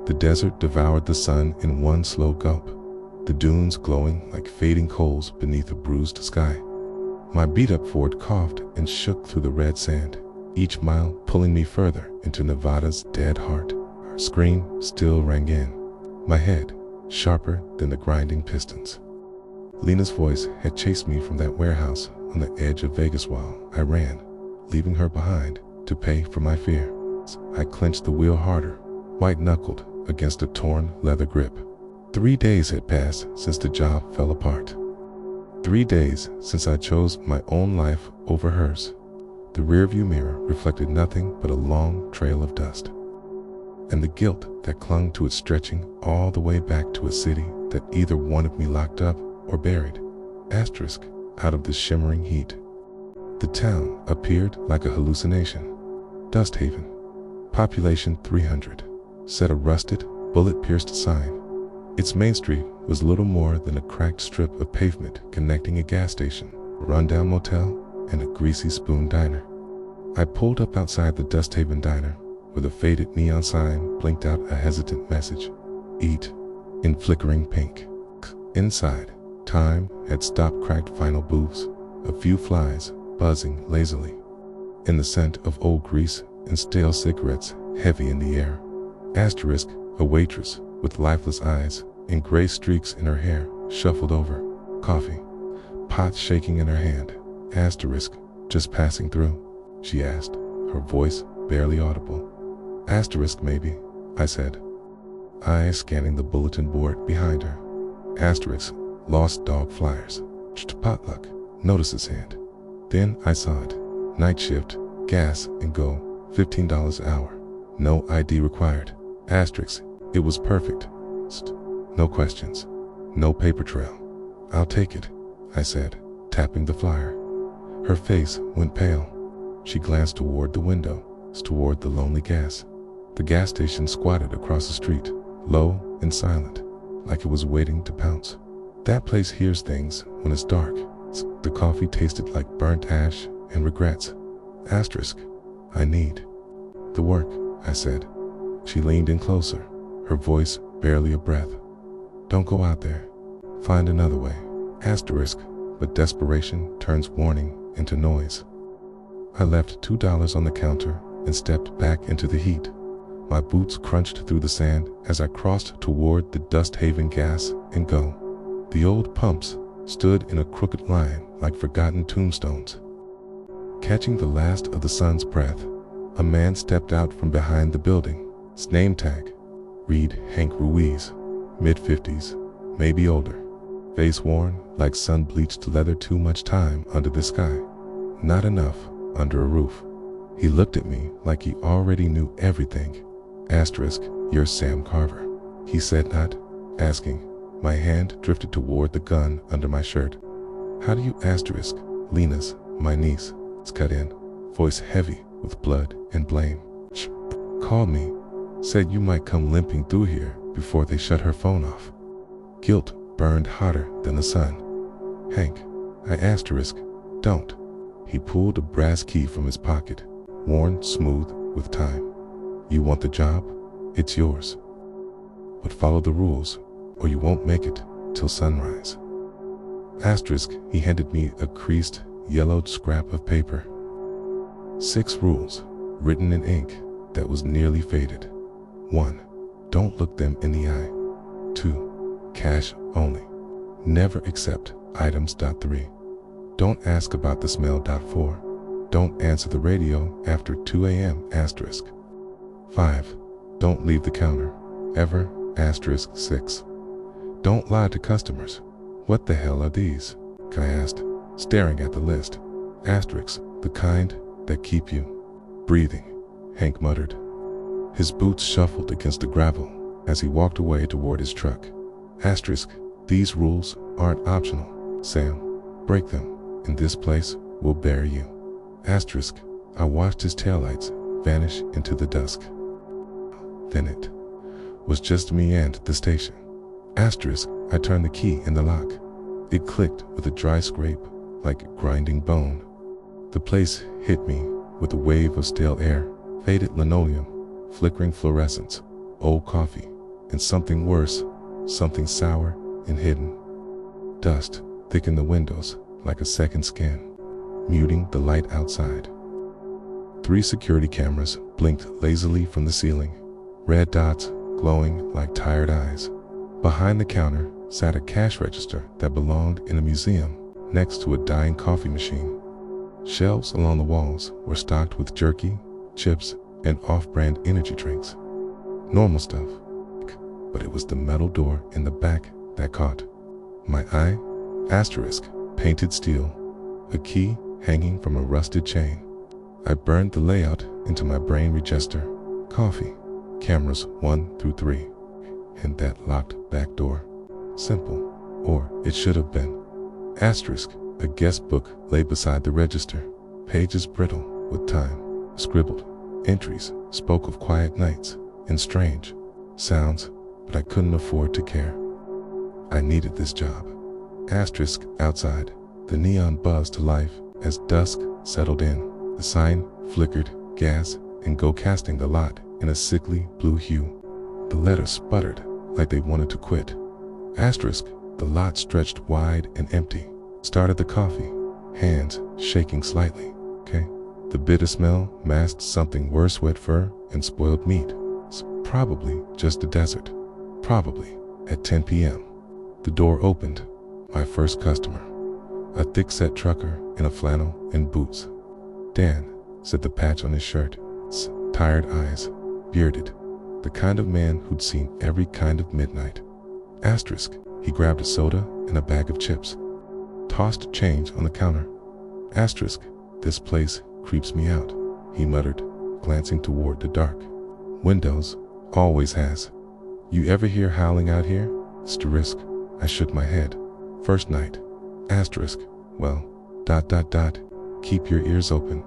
The desert devoured the sun in one slow gulp, the dunes glowing like fading coals beneath a bruised sky. My beat-up Ford coughed and shook through the red sand, each mile pulling me further into Nevada's dead heart. Her scream still rang in, my head sharper than the grinding pistons. Lena's voice had chased me from that warehouse on the edge of Vegas while I ran, leaving her behind to pay for my fear. I clenched the wheel harder, white-knuckled against a torn leather grip. 3 days had passed since the job fell apart. 3 days since I chose my own life over hers. The rearview mirror reflected nothing but a long trail of dust, and the guilt that clung to it stretching all the way back to a city that either wanted me locked up or buried, asterisk, out of the shimmering heat. The town appeared like a hallucination. Dust Haven, population 300, said a rusted, bullet-pierced sign. Its main street was little more than a cracked strip of pavement connecting a gas station, a rundown motel, and a greasy spoon diner. I pulled up outside the Dust Haven diner, where the faded neon sign blinked out a hesitant message, "Eat," in flickering pink. Inside, time had stopped cracked vinyl booths, a few flies buzzing lazily, and the scent of old grease and stale cigarettes heavy in the air. Asterisk, a waitress with lifeless eyes and gray streaks in her hair shuffled over, coffee pot shaking in her hand. Asterisk, just passing through? She asked, her voice barely audible. Asterisk, maybe, I said, eyes scanning the bulletin board behind her. Asterisk, lost dog flyers. Potluck, notices hand. Then I saw it. Nightshift, gas and go, $15 an hour. No ID required. Asterisk, it was perfect. No questions. No paper trail. I'll take it, I said, tapping the flyer. Her face went pale. She glanced toward the window, toward the lonely gas. The gas station squatted across the street, low and silent, like it was waiting to pounce. That place hears things when it's dark. The coffee tasted like burnt ash and regrets. Asterisk, I need the work, I said. She leaned in closer, her voice barely a breath. Don't go out there. Find another way. Asterisk, but desperation turns warning into noise. I left $2 on the counter and stepped back into the heat. My boots crunched through the sand as I crossed toward the Dust Haven gas and go. The old pumps stood in a crooked line like forgotten tombstones. Catching the last of the sun's breath, a man stepped out from behind the building. His name tag, read Hank Ruiz, mid-50s, maybe older. Face worn like sun-bleached leather, too much time under the sky, not enough under a roof. He looked at me like he already knew everything. Asterisk, you're Sam Carver, he said, not asking. My hand drifted toward the gun under my shirt. How do you asterisk? Lena's, my niece, cut in, voice heavy with blood and blame. Called me, said you might come limping through here before they shut her phone off. Guilt burned hotter than the sun. Hank, I asterisk, don't. He pulled a brass key from his pocket, worn smooth with time. You want the job? It's yours. But follow the rules, or you won't make it till sunrise. Asterisk, he handed me a creased, yellowed scrap of paper. 6 rules, written in ink that was nearly faded. 1. Don't look them in the eye. 2. Cash only. Never accept items. 3. Don't ask about the smell. 4. Don't answer the radio after 2 a.m. Asterisk. 5. Don't leave the counter, ever. Asterisk. 6. Don't lie to customers. What the hell are these? I asked, staring at the list. Asterisk, the kind that keep you breathing, Hank muttered. His boots shuffled against the gravel as he walked away toward his truck. Asterisk, these rules aren't optional, Sam. Break them, and this place will bury you. Asterisk, I watched his taillights vanish into the dusk. Then it was just me and the station. Asterisk, I turned the key in the lock. It clicked with a dry scrape, like grinding bone. The place hit me with a wave of stale air, faded linoleum, flickering fluorescence, old coffee, and something worse, something sour and hidden. Dust thickened the windows like a second skin, muting the light outside. 3 security cameras blinked lazily from the ceiling, red dots glowing like tired eyes. Behind the counter sat a cash register that belonged in a museum next to a dying coffee machine. Shelves along the walls were stocked with jerky, chips, and off-brand energy drinks. Normal stuff, but it was the metal door in the back that caught my eye. Asterisk, painted steel, a key hanging from a rusted chain. I burned the layout into my brain register. Coffee, cameras 1 through 3, and that locked back door. Simple, or it should have been. Asterisk, a guest book lay beside the register, pages brittle with time. Scribbled entries spoke of quiet nights and strange sounds, but I couldn't afford to care. I needed this job. Asterisk, outside, the neon buzzed to life as dusk settled in. The sign flickered, gas and go, casting the lot in a sickly blue hue. The letters sputtered like they wanted to quit. Asterisk, the lot stretched wide and empty. Started the coffee, hands shaking slightly. Okay. The bitter smell masked something worse: wet fur and spoiled meat. It's probably just a desert. Probably. At 10 p.m. the door opened. My first customer, a thick-set trucker in a flannel and boots. Dan, said the patch on his shirt. Tired eyes, bearded, the kind of man who'd seen every kind of midnight. Asterisk, he grabbed a soda and a bag of chips. Tossed change on the counter. Asterisk, this place creeps me out, he muttered, glancing toward the dark windows. Always has. You ever hear howling out here? Asterisk, I shook my head. First night. Asterisk, well, ... keep your ears open.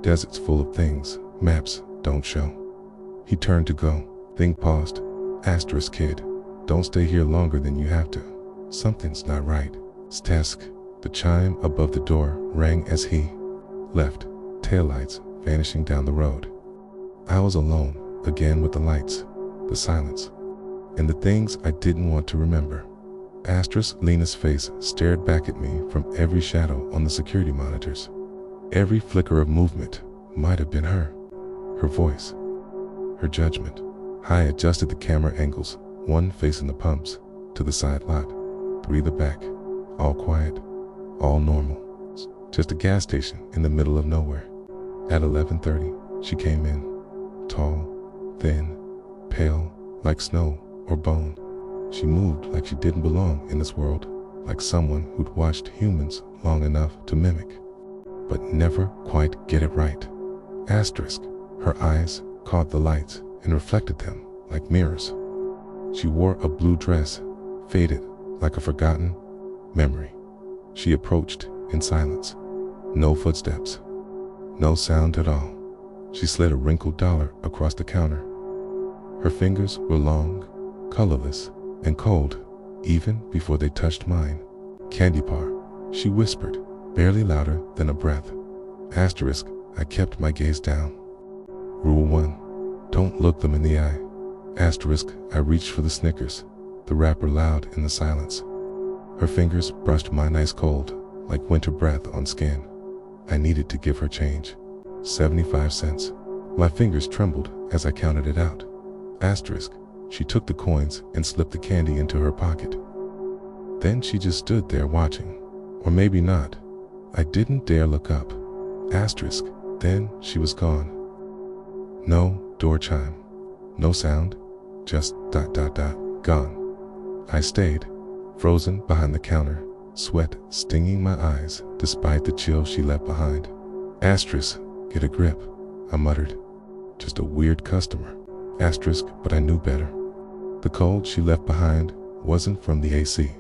Desert's full of things maps don't show. He turned to go. Thing paused. Asterisk, kid, don't stay here longer than you have to. Something's not right. Stask. The chime above the door rang as he left, taillights vanishing down the road. I was alone again with the lights, the silence, and the things I didn't want to remember. Asterisk, Lena's face stared back at me from every shadow on the security monitors. Every flicker of movement might have been her. Her voice, her judgment. I adjusted the camera angles, 1 facing the pumps, to the side lot, 3 the back. All quiet, all normal. Just a gas station in the middle of nowhere. At 11:30, she came in. Tall, thin, pale, like snow or bone. She moved like she didn't belong in this world, like someone who'd watched humans long enough to mimic, but never quite get it right. Asterisk, her eyes caught the lights and reflected them like mirrors. She wore a blue dress, faded like a forgotten memory. She approached in silence. No footsteps, no sound at all. She slid a wrinkled dollar across the counter. Her fingers were long, colorless, and cold, even before they touched mine. Candy bar, she whispered, barely louder than a breath. Asterisk, I kept my gaze down. Rule 1, don't look them in the eye. Asterisk, I reached for the Snickers, the wrapper loud in the silence. Her fingers brushed mine ice cold, like winter breath on skin. I needed to give her change. 75 cents. My fingers trembled as I counted it out. Asterisk, she took the coins and slipped the candy into her pocket. Then she just stood there watching. Or maybe not. I didn't dare look up. Asterisk, then she was gone. No door chime. No sound. Just ... gone. I stayed, frozen behind the counter, sweat stinging my eyes despite the chill she left behind. Asterisk, get a grip, I muttered. Just a weird customer. Asterisk, but I knew better. The cold she left behind wasn't from the AC.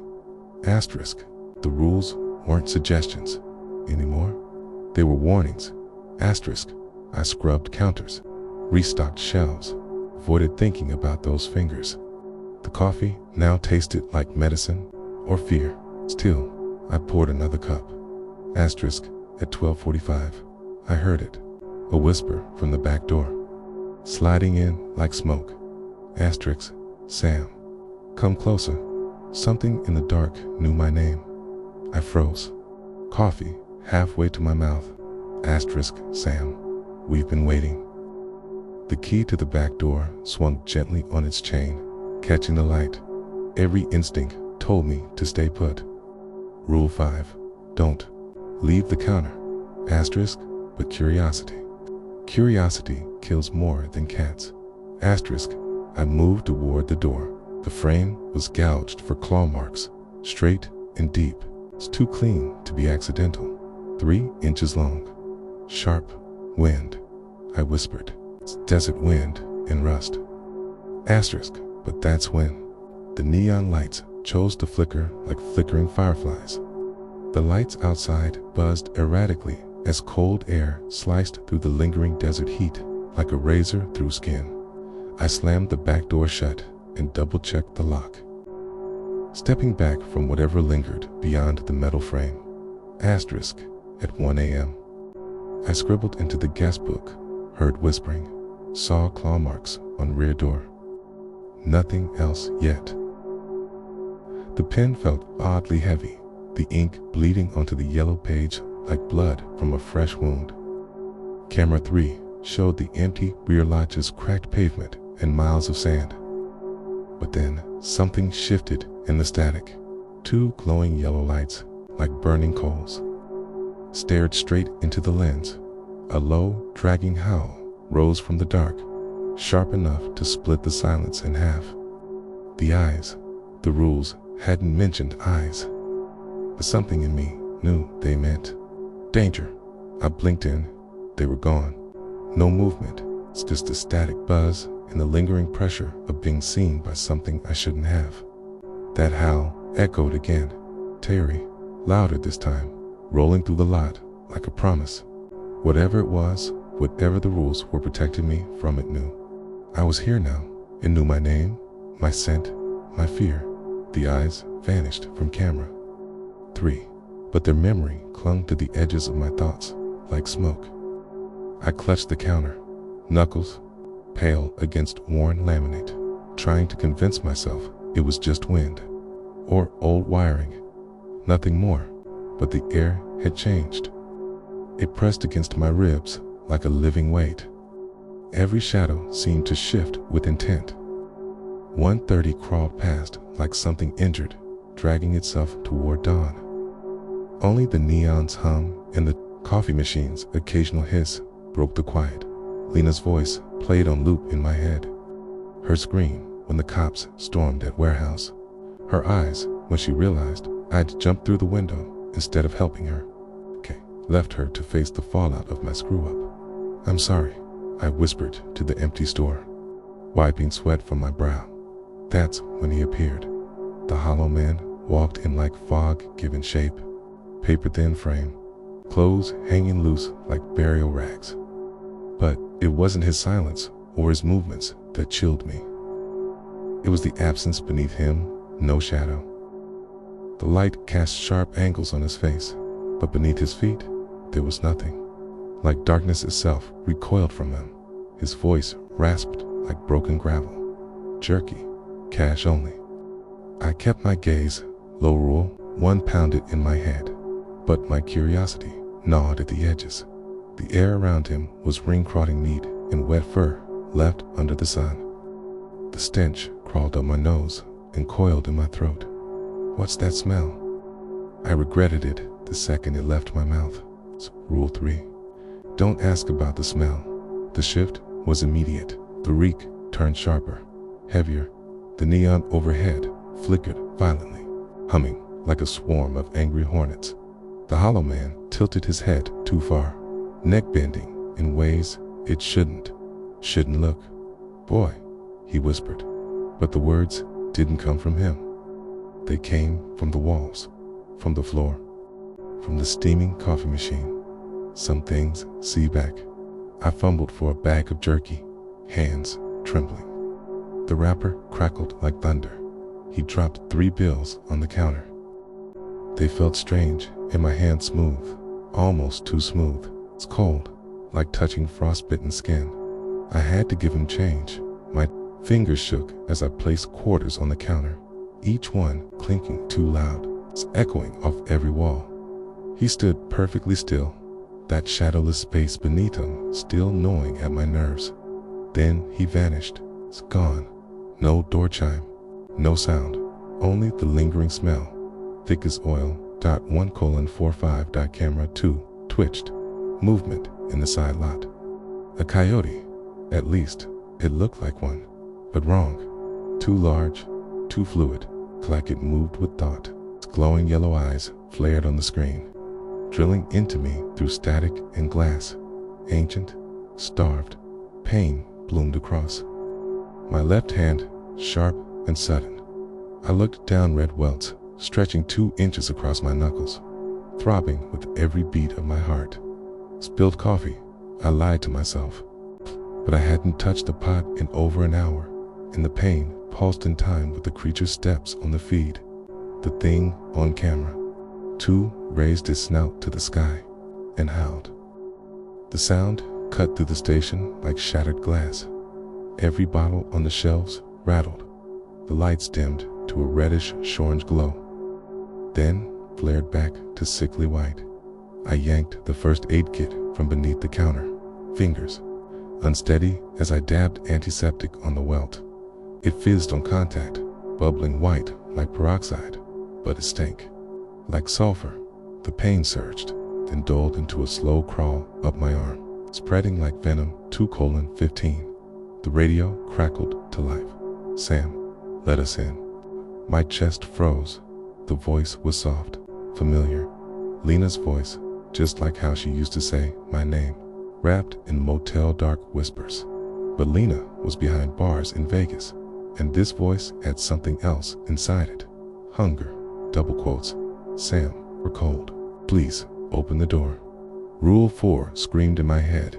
Asterisk, the rules weren't suggestions anymore. They were warnings. Asterisk, I scrubbed counters, restocked shelves, avoided thinking about those fingers. The coffee now tasted like medicine or fear. Still, I poured another cup. Asterisk, at 12:45, I heard it, a whisper from the back door, sliding in like smoke. Asterisk, Sam. Come closer. Something in the dark knew my name. I froze. Coffee halfway to my mouth. Asterisk, Sam. We've been waiting. The key to the back door swung gently on its chain, catching the light. Every instinct told me to stay put. Rule 5. Don't leave the counter. Asterisk, but curiosity. Curiosity kills more than cats. Asterisk, I moved toward the door. The frame was gouged for claw marks, straight and deep. It's too clean to be accidental. 3 inches long. Sharp wind, I whispered. It's desert wind and rust. Asterisk, but that's when the neon lights chose to flicker like flickering fireflies. The lights outside buzzed erratically as cold air sliced through the lingering desert heat like a razor through skin. I slammed the back door shut and double-checked the lock. Stepping back from whatever lingered beyond the metal frame. Asterisk, at 1 a.m. I scribbled into the guest book, heard whispering, saw claw marks on rear door. Nothing else yet. The pen felt oddly heavy, the ink bleeding onto the yellow page like blood from a fresh wound. Camera 3 showed the empty rear lodge's cracked pavement and miles of sand. But then something shifted in the static. 2 glowing yellow lights, like burning coals, stared straight into the lens. A low, dragging howl rose from the dark, sharp enough to split the silence in half. The eyes. The rules hadn't mentioned eyes, but something in me knew they meant danger. I blinked in. They were gone. No movement. It's just a static buzz and the lingering pressure of being seen by something I shouldn't have. That howl echoed again. Terry, louder this time, rolling through the lot like a promise. Whatever it was, whatever the rules were protecting me from it knew. I was here now. It knew my name, my scent, my fear. The eyes vanished from camera 3, but their memory clung to the edges of my thoughts like smoke. I clutched the counter, knuckles pale against worn laminate, trying to convince myself it was just wind or old wiring, nothing more, but the air had changed. It pressed against my ribs like a living weight. Every shadow seemed to shift with intent. 1:30 crawled past like something injured, dragging itself toward dawn. Only the neon's hum and the coffee machine's occasional hiss broke the quiet. Lena's voice played on loop in my head. Her scream when the cops stormed at warehouse. Her eyes when she realized I'd jumped through the window instead of helping her. Left her to face the fallout of my screw-up. I'm sorry, I whispered to the empty store, wiping sweat from my brow. That's when he appeared. The hollow man walked in like fog given shape, paper-thin frame, clothes hanging loose like burial rags. But it wasn't his silence or his movements that chilled me. It was the absence beneath him, no shadow. The light cast sharp angles on his face, but beneath his feet, there was nothing. Like darkness itself recoiled from him. His voice rasped like broken gravel. Jerky, cash only. I kept my gaze, low rule, 1 pounded in my head, but my curiosity gnawed at the edges. The air around him was ring-crawling meat and wet fur left under the sun. The stench crawled up my nose and coiled in my throat. What's that smell? I regretted it the second it left my mouth. Rule 3. Don't ask about the smell. The shift was immediate. The reek turned sharper, heavier. The neon overhead flickered violently, humming like a swarm of angry hornets. The hollow man tilted his head too far, neck bending in ways it shouldn't look. Boy, he whispered, but the words didn't come from him. They came from the walls, from the floor, from the steaming coffee machine. Some things see back. I fumbled for a bag of jerky, hands trembling. The wrapper crackled like thunder. He dropped 3 bills on the counter. They felt strange and my hand smooth, almost too smooth. It's cold, like touching frostbitten skin. I had to give him change. My Fingers shook as I placed quarters on the counter, each one clinking too loud, echoing off every wall. He stood perfectly still, that shadowless space beneath him still gnawing at my nerves. Then he vanished. It's gone. No door chime, no sound, only the lingering smell, thick as oil. 1:45. Camera 2 twitched. Movement in the side lot. A coyote. At least, it looked like one. But wrong. Too large, too fluid, like it moved with thought. Its glowing yellow eyes flared on the screen, drilling into me through static and glass. Ancient, starved, pain bloomed across my left hand, sharp and sudden. I looked down, red welts stretching 2 inches across my knuckles, throbbing with every beat of my heart. Spilled coffee, I lied to myself. But I hadn't touched the pot in over an hour, and the pain pulsed in time with the creature's steps on the feed. The thing on camera, too, raised its snout to the sky and howled. The sound cut through the station like shattered glass. Every bottle on the shelves rattled. The lights dimmed to a reddish-orange glow, then flared back to sickly white. I yanked the first aid kit from beneath the counter, fingers unsteady as I dabbed antiseptic on the welt. It fizzed on contact, bubbling white like peroxide, but it stank like sulfur. The pain surged, then dulled into a slow crawl up my arm, spreading like venom. 2:15. The radio crackled to life. "Sam, let us in." My chest froze. The voice was soft, familiar. Lena's voice, just like how she used to say my name, wrapped in motel dark whispers. But Lena was behind bars in Vegas, and this voice had something else inside it. Hunger, double quotes. "Sam, we're cold. Please, open the door." Rule 4 screamed in my head.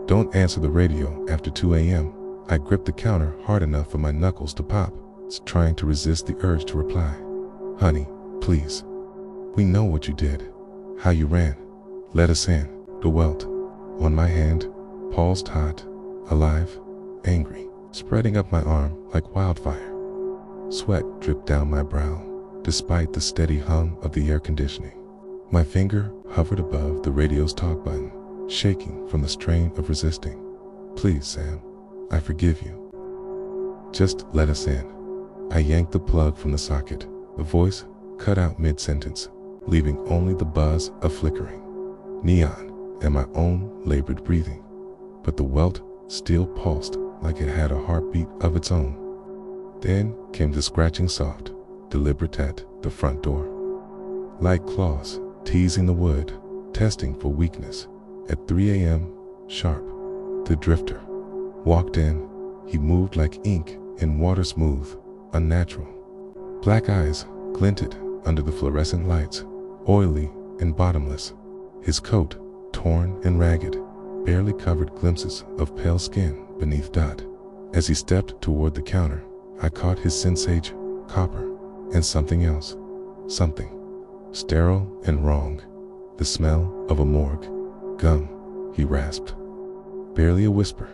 Don't answer the radio after 2 a.m. I gripped the counter hard enough for my knuckles to pop, trying to resist the urge to reply. "Honey, please. We know what you did, how you ran. Let us in." The welt on my hand pulsed hot, alive, angry, spreading up my arm like wildfire. Sweat dripped down my brow, despite the steady hum of the air conditioning. My finger hovered above the radio's talk button, shaking from the strain of resisting. "Please, Sam, I forgive you. Just let us in." I yanked the plug from the socket. The voice cut out mid-sentence, leaving only the buzz of flickering neon and my own labored breathing. But the welt still pulsed like it had a heartbeat of its own. Then came the scratching soft, deliberate at the front door. Like claws, teasing the wood, testing for weakness. At 3 a.m. sharp, the drifter walked in. He moved like ink in water, smooth, unnatural. Black eyes glinted under the fluorescent lights, oily and bottomless. His coat, torn and ragged, barely covered glimpses of pale skin beneath dot. As he stepped toward the counter, I caught his sensage, copper, and something else. Something sterile and wrong. The smell of a morgue. "Gum," he rasped. Barely a whisper.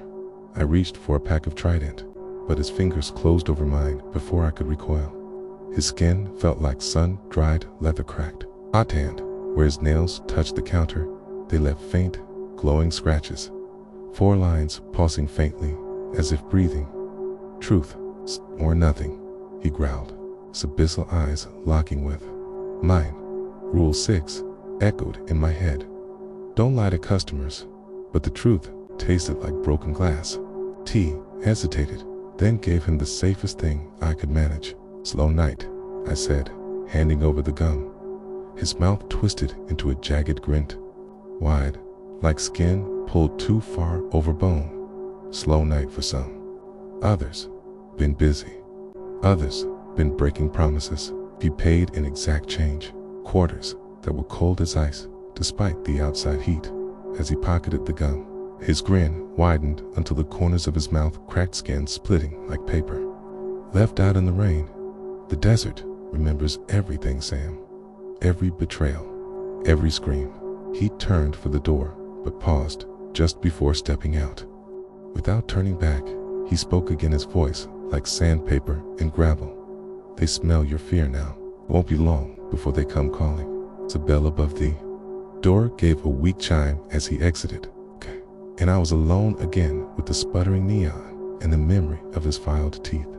I reached for a pack of Trident, but his fingers closed over mine before I could recoil. His skin felt like sun-dried leather, cracked, hot-tanned. Where his nails touched the counter, they left faint, glowing scratches. 4 lines pulsing faintly, as if breathing. "Truth, or nothing," he growled, his abyssal eyes locking with mine. Rule 6 echoed in my head. Don't lie to customers. But the truth tasted like broken glass. T hesitated, then gave him the safest thing I could manage. "Slow night," I said, handing over the gum. His mouth twisted into a jagged grin, wide, like skin pulled too far over bone. Slow night for some. Others been busy. Others been breaking promises. He paid in exact change, quarters that were cold as ice, despite the outside heat. As he pocketed the gum, his grin widened until the corners of his mouth cracked, skin splitting like paper. "Left out in the rain. The desert remembers everything, Sam. Every betrayal, every scream." He turned for the door, but paused just before stepping out. Without turning back, he spoke again, his voice like sandpaper and gravel. They smell your fear now. It won't be long before they come calling. The bell above the door gave a weak chime as he exited, and I was alone again with the sputtering neon and the memory of his filed teeth.